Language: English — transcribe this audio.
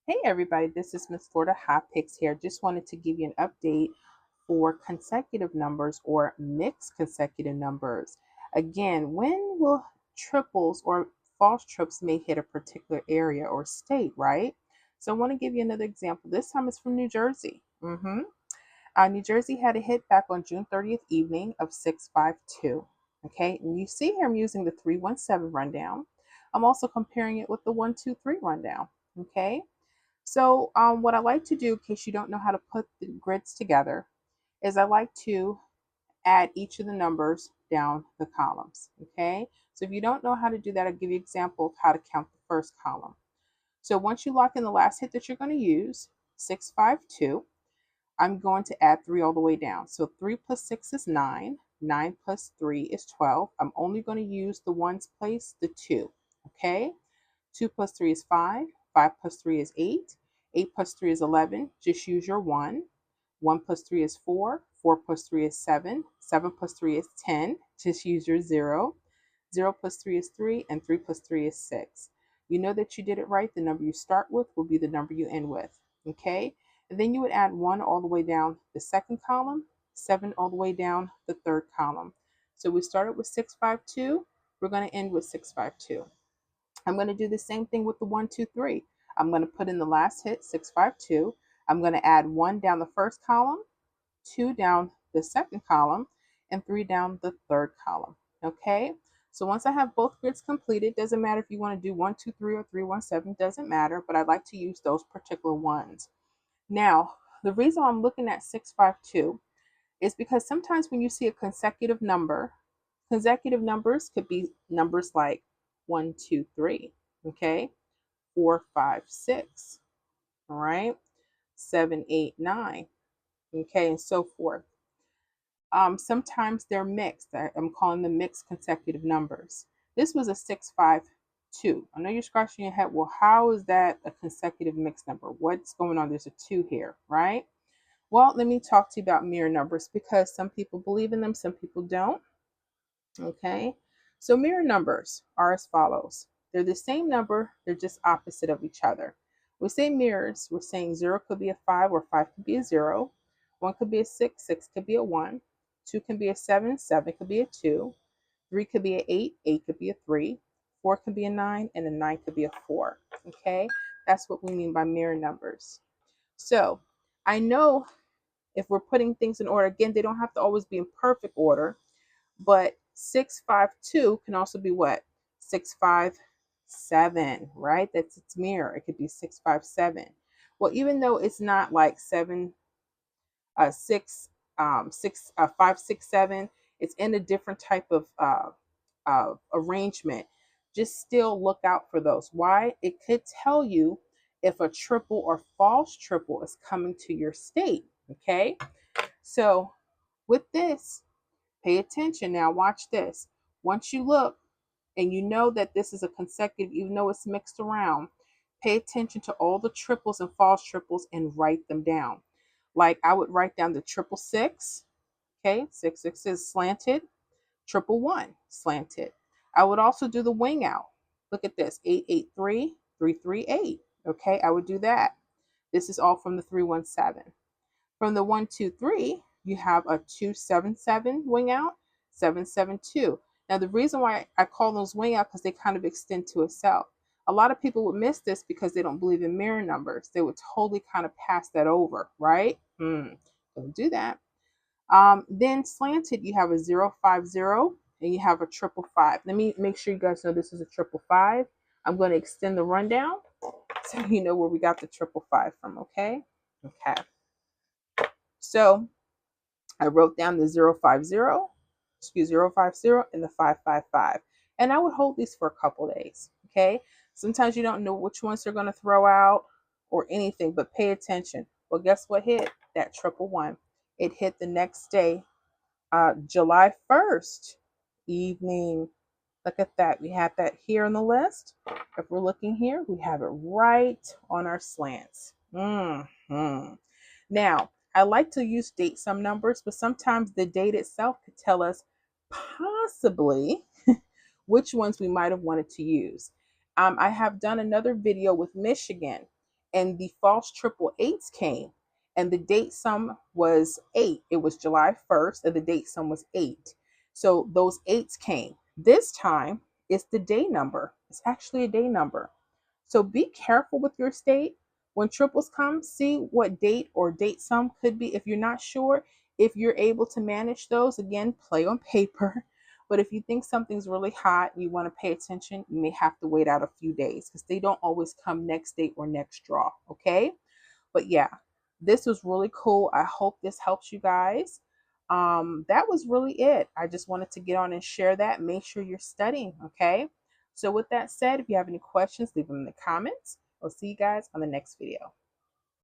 Hey everybody, this is Miss Florida Hot Picks here. Just wanted to give you an update for consecutive numbers or mixed consecutive numbers. Again, when will triples or false trips may hit a particular area or state, right? So I want to give you another example. This time it's from New Jersey. New Jersey had a hit back on June 30th evening of 652. Okay, and you see here I'm using the 317 rundown. I'm also comparing it with the 123 rundown. Okay. So what I like to do, in case you don't know how to put the grids together, is I like to add each of the numbers down the columns. Okay. So if you don't know how to do that, I'll give you an example of how to count the first column. So once you lock in the last hit that you're going to use, 652, I'm going to add 3 all the way down. So 3 plus 6 is 9. 9 plus 3 is 12. I'm only going to use the ones place, the 2. Okay. 2 plus 3 is 5. 5 plus 3 is 8. 8 plus 3 is 11. Just use your 1. 1 plus 3 is 4. 4 plus 3 is 7. 7 plus 3 is 10. Just use your 0. 0 plus 3 is 3. And 3 plus 3 is 6. You know that you did it right. The number you start with will be the number you end with. Okay? And then you would add 1 all the way down the second column, 7 all the way down the third column. So we started with 652. We're going to end with 652. I'm going to do the same thing with the 123. I'm going to put in the last hit, 652. I'm going to add 1 down the first column, 2 down the second column, and 3 down the third column. Okay? So once I have both grids completed, doesn't matter if you want to do 123 or 317, doesn't matter, but I like to use those particular ones. Now, the reason I'm looking at 652 is because sometimes when you see a consecutive number, consecutive numbers could be numbers like 1, 2, 3, okay, 4, 5, 6, all right, 7, 8, 9, okay, and so forth. Sometimes they're mixed. I'm calling them mixed consecutive numbers. This was a 652. I know you're scratching your head. Well, how is that a consecutive mixed number? What's going on? There's a 2 here, right? Well, let me talk to you about mirror numbers because some people believe in them, some people don't. Okay, so mirror numbers are as follows. They're the same number, they're just opposite of each other. We say mirrors, we're saying 0 could be a 5 or 5 could be a 0. 1 could be a 6, 6 could be a 1. 2 can be a 7, 7 could be a 2. 3 could be an 8, 8 could be a 3. 4 could be a 9, and a 9 could be a 4. Okay, that's what we mean by mirror numbers. So I know if we're putting things in order, again, they don't have to always be in perfect order, but 652 can also be what? 657, right? That's its mirror. It could be 657. Well, even though it's not like 5, 6, 7, it's in a different type of arrangement. Just still look out for those. Why? It could tell you if a triple or false triple is coming to your state. Okay. So with this, pay attention now. Watch this. Once you look and you know that this is a consecutive, even though it's mixed around, pay attention to all the triples and false triples and write them down. Like I would write down the triple six. Okay, 6 6 is slanted. Triple one slanted. I would also do the wing out. Look at this, 8 8 3 3 3 8. Okay, I would do that. This is all from the 317. From the 123, you have a 2 7 7 wing out, 7 7 2. Now the reason why I call those wing out because they kind of extend to itself. A lot of people would miss this because they don't believe in mirror numbers. They would totally kind of pass that over, right? Don't do that. Then slanted, you have a 0 5 0 and you have a triple five. Let me make sure you guys know this is a triple five. I'm going to extend the rundown so you know where we got the triple five from, okay? Okay. So I wrote down the 0 5 0, 0 5 0, and the 5 5 5. And I would hold these for a couple days. Okay. Sometimes you don't know which ones they're going to throw out or anything, but pay attention. Well, guess what hit? That triple one. It hit the next day, July 1st evening. Look at that. We have that here on the list. If we're looking here, we have it right on our slants. Now, I like to use date some numbers, but sometimes the date itself could tell us possibly which ones we might have wanted to use. I have done another video with Michigan, and the false triple eights came, and the date sum was 8. It was July 1st, and the date sum was 8. So those eights came. This time, it's the day number. It's actually a day number. So be careful with your state. When triples come, see what date or date sum could be. If you're not sure, if you're able to manage those, again, play on paper. But if you think something's really hot and you want to pay attention, you may have to wait out a few days because they don't always come next date or next draw. Okay. But yeah, this was really cool. I hope this helps you guys. That was really it. I just wanted to get on and share that. Make sure you're studying. Okay. So with that said, if you have any questions, leave them in the comments. I'll see you guys on the next video.